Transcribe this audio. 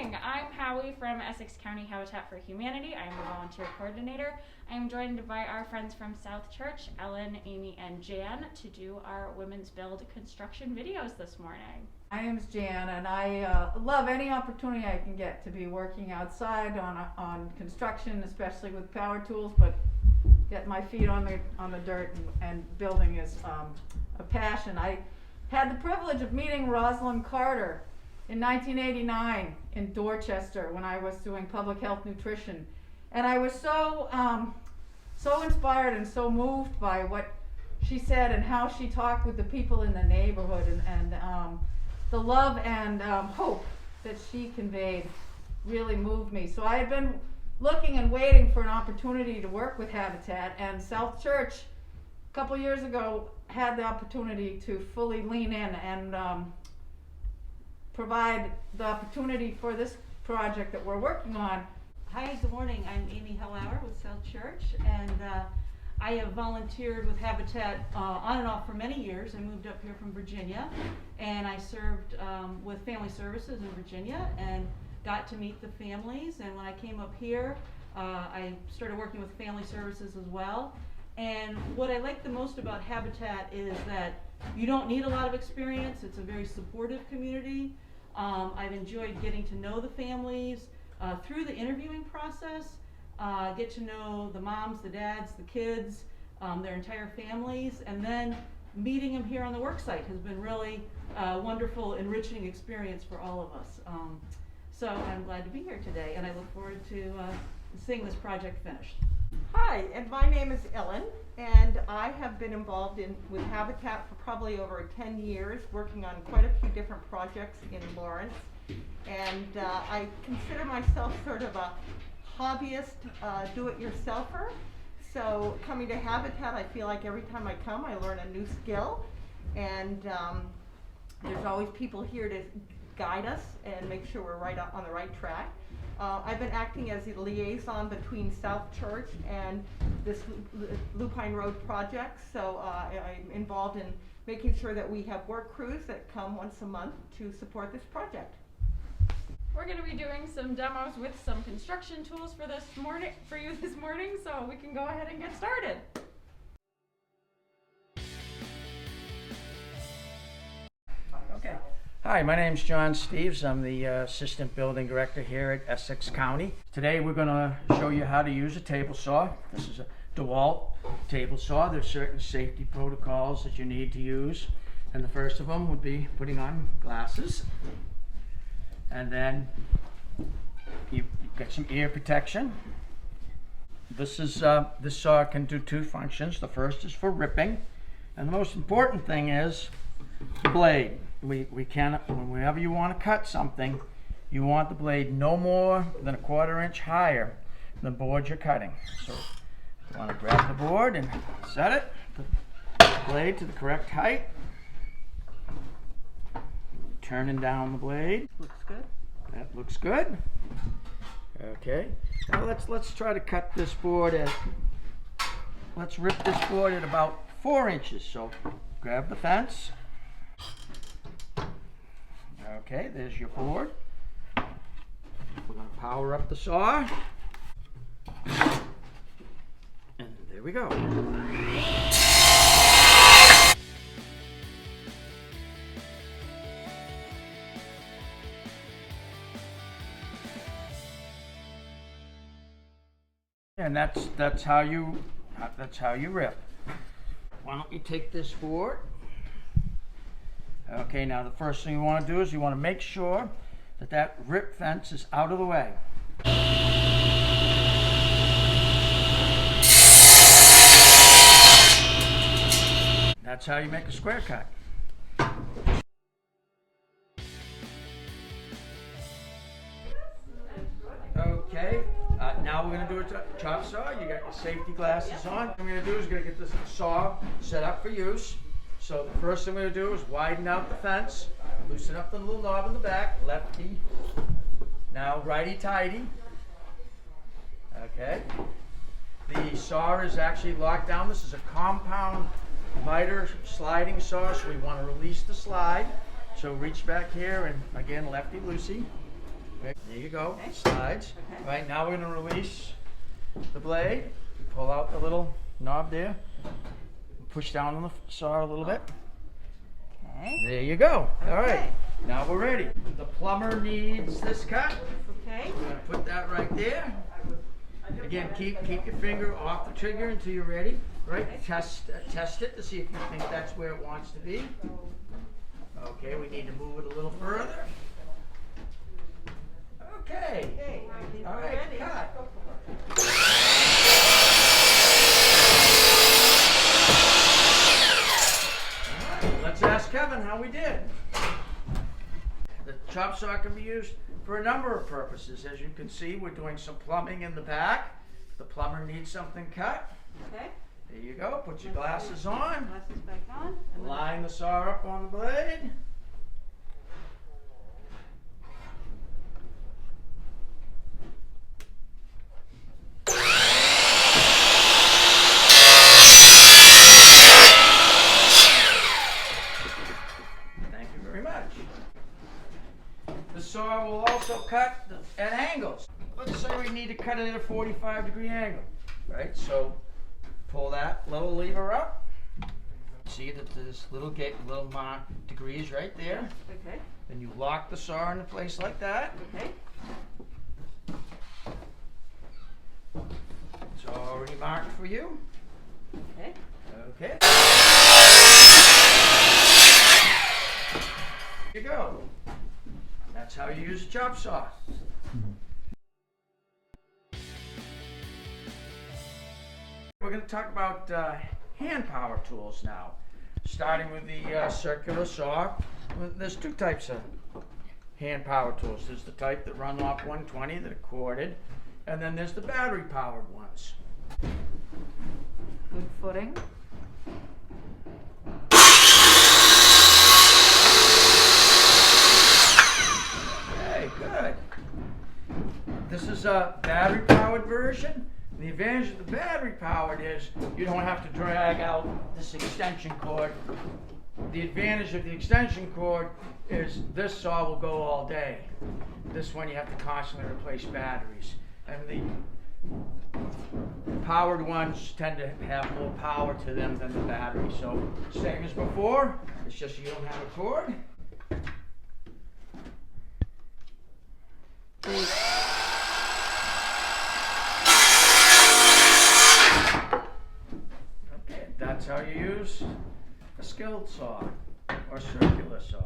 morning. I'm Howie from Essex County Habitat for Humanity. I am the volunteer coordinator. I am joined by our friends from South Church, Ellen, Amy, and Jan, to do our Women's Build construction videos this morning. My name's Jan, and I love any opportunity I can get to be working outside on construction, especially with power tools, but get my feet on the dirt and building is a passion. I had the privilege of meeting Rosalind Carter in 1989 in Dorchester when I was doing public health nutrition, and I was so inspired and so moved by what she said and how she talked with the people in the neighborhood, and the love and hope that she conveyed really moved me. So I had been looking and waiting for an opportunity to work with Habitat, and South Church a couple years ago had the opportunity to fully lean in and provide the opportunity for this project that we're working on. Hi, good morning. I'm Amy Hellauer with South Church, and I have volunteered with Habitat on and off for many years. I moved up here from Virginia, and I served with Family Services in Virginia and got to meet the families. And when I came up here, I started working with Family Services as well. And what I like the most about Habitat is that you don't need a lot of experience. It's a very supportive community. I've enjoyed getting to know the families through the interviewing process, get to know the moms, the dads, the kids, their entire families, and then meeting them here on the work site has been really wonderful, enriching experience for all of us. So I'm glad to be here today, and I look forward to seeing this project finished. Hi, and my name is Ellen, and I have been involved with Habitat for probably over 10 years, working on quite a few different projects in Lawrence. And I consider myself sort of a hobbyist, do-it-yourselfer. So coming to Habitat, I feel like every time I come, I learn a new skill. And there's always people here to guide us and make sure we're right on the right track. I've been acting as the liaison between South Church and this Lupine Road project, so I'm involved in making sure that we have work crews that come once a month to support this project. We're going to be doing some demos with some construction tools for you this morning, so we can go ahead and get started. Okay. Hi, my name's John Steves. I'm the Assistant Building Director here at Essex County. Today we're going to show you how to use a table saw. This is a DeWalt table saw. There's certain safety protocols that you need to use. And the first of them would be putting on glasses. And then you get some ear protection. This saw can do two functions. The first is for ripping. And the most important thing is the blade. We can, whenever you want to cut something, you want the blade no more than a 1/4 inch higher than the board you're cutting. So you want to grab the board and set it, the blade to the correct height. Turning down the blade. Looks good. That looks good. Okay. Now let's try to cut this board let's rip this board at about 4 inches. So grab the fence. Okay, there's your board. We're going to power up the saw. And there we go. And that's how you rip. Why don't you take this board? Okay, now the first thing you want to do is you want to make sure that rip fence is out of the way. That's how you make a square cut. Okay, now we're going to do a chop saw. You got your safety glasses on. What we're going to do is we're going to get this saw set up for use. So the first thing we're going to do is widen out the fence, loosen up the little knob in the back, lefty, now righty-tighty. Okay. The saw is actually locked down. This is a compound miter sliding saw, so we want to release the slide. So reach back here and again, lefty-loosey. There you go, Okay. slides. Okay. All right, now we're gonna release the blade. Pull out the little knob there. Push down on the saw a little bit. Okay. There you go. All right, Okay. now we're ready. The plumber needs this cut. Okay. We're gonna put that right there. Again, keep your finger off the trigger until you're ready. Right? Test it to see if you think that's where it wants to be. Okay, we need to move it a little further. Okay. Okay. All right, cut. All right, let's ask Kevin how we did. The chop saw can be used for a number of purposes. As you can see, we're doing some plumbing in the back. If the plumber needs something cut, Okay. there you go. Put your glasses on. Glasses back on. And then- Line the saw up on the blade. Thank you very much. The saw will also cut at angles. Let's say we need to cut it at a 45-degree angle, right? So pull that little lever up. See that there's little mark degrees right there. Okay. Then you lock the saw into place like that. Okay. It's already marked for you. Okay. Okay. Here you go. That's how you use a chop saw. We're going to talk about hand power tools now. Starting with the circular saw. There's two types of hand power tools. There's the type that run off 120 that are corded, and then there's the battery powered ones. Good footing. Okay, good. This is a battery powered version. The advantage of the battery powered is you don't have to drag out this extension cord. The advantage of the extension cord is this saw will go all day. This one you have to constantly replace batteries. And the powered ones tend to have more power to them than the battery. So same as before, it's just you don't have a cord. Okay, that's how you use a skilled saw or circular saw.